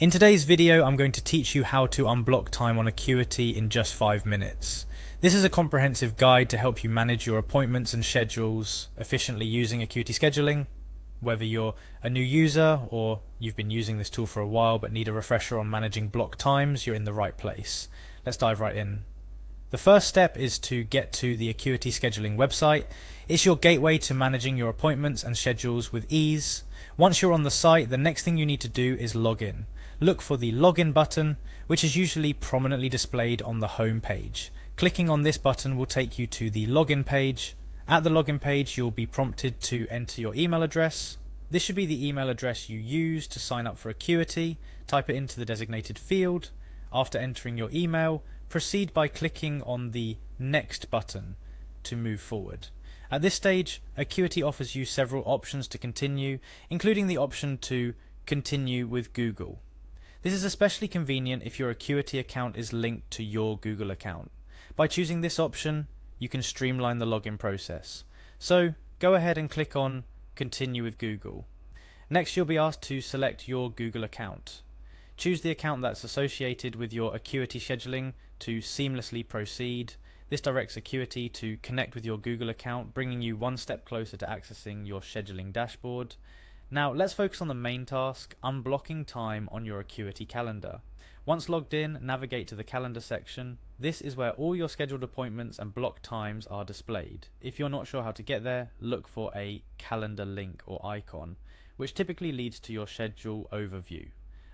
In today's video, I'm going to teach you how to unblock time on Acuity in just 5 minutes. This is a comprehensive guide to help you manage your appointments and schedules efficiently using Acuity scheduling. Whether you're a new user or you've been using this tool for a while but need a refresher on managing block times, you're in the right place. Let's dive right in. The first step is to get to the Acuity scheduling website. It's your gateway to managing your appointments and schedules with ease. Once you're on the site, the next thing you need to do is log in. Look for the login button, which is usually prominently displayed on the home page. Clicking on this button will take you to the login page. At the login page, you'll be prompted to enter your email address. This should be the email address you use to sign up for Acuity. Type it into the designated field. After entering your email, proceed by clicking on the Next button to move forward. At this stage, Acuity offers you several options to continue, including the option to continue with Google. This is especially convenient if your Acuity account is linked to your Google account. By choosing this option, you can streamline the login process. So go ahead and click on Continue with Google. Next, you'll be asked to select your Google account. Choose the account that's associated with your Acuity scheduling to seamlessly proceed. This directs Acuity to connect with your Google account, bringing you one step closer to accessing your scheduling dashboard. Now let's focus on the main task, unblocking time on your Acuity calendar. Once logged in, navigate to the calendar section. This is where all your scheduled appointments and block times are displayed. If you're not sure how to get there, look for a calendar link or icon, which typically leads to your schedule overview.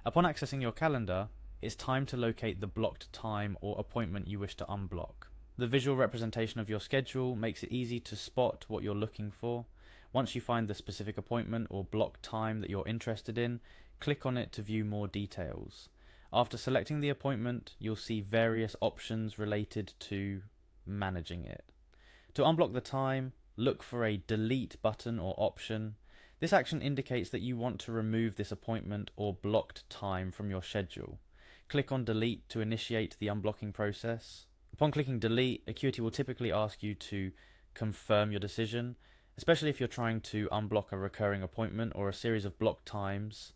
Upon accessing your calendar, it's time to locate the blocked time or appointment you wish to unblock. The visual representation of your schedule makes it easy to spot what you're looking for. Once you find the specific appointment or block time that you're interested in, click on it to view more details. After selecting the appointment, you'll see various options related to managing it. To unblock the time, look for a delete button or option. This action indicates that you want to remove this appointment or blocked time from your schedule. Click on delete to initiate the unblocking process. Upon clicking delete, Acuity will typically ask you to confirm your decision, especially if you're trying to unblock a recurring appointment or a series of blocked times.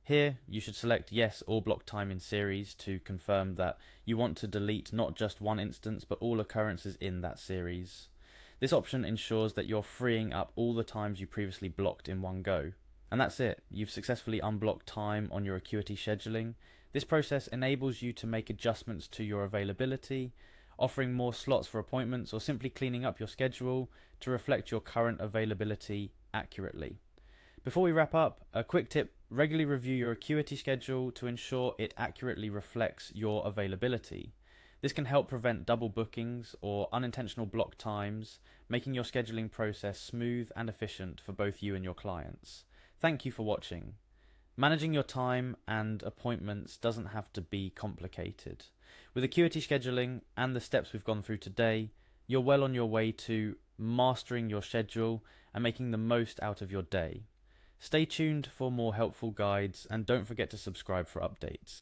Here, you should select yes or block time in series to confirm that you want to delete not just one instance but all occurrences in that series. This option ensures that you're freeing up all the times you previously blocked in one go. And that's it, you've successfully unblocked time on your Acuity scheduling. This process enables you to make adjustments to your availability, offering more slots for appointments, or simply cleaning up your schedule to reflect your current availability accurately. Before we wrap up, a quick tip: regularly review your Acuity schedule to ensure it accurately reflects your availability. This can help prevent double bookings or unintentional block times, making your scheduling process smooth and efficient for both you and your clients. Thank you for watching. Managing your time and appointments doesn't have to be complicated. With Acuity scheduling and the steps we've gone through today, you're well on your way to mastering your schedule and making the most out of your day. Stay tuned for more helpful guides and don't forget to subscribe for updates.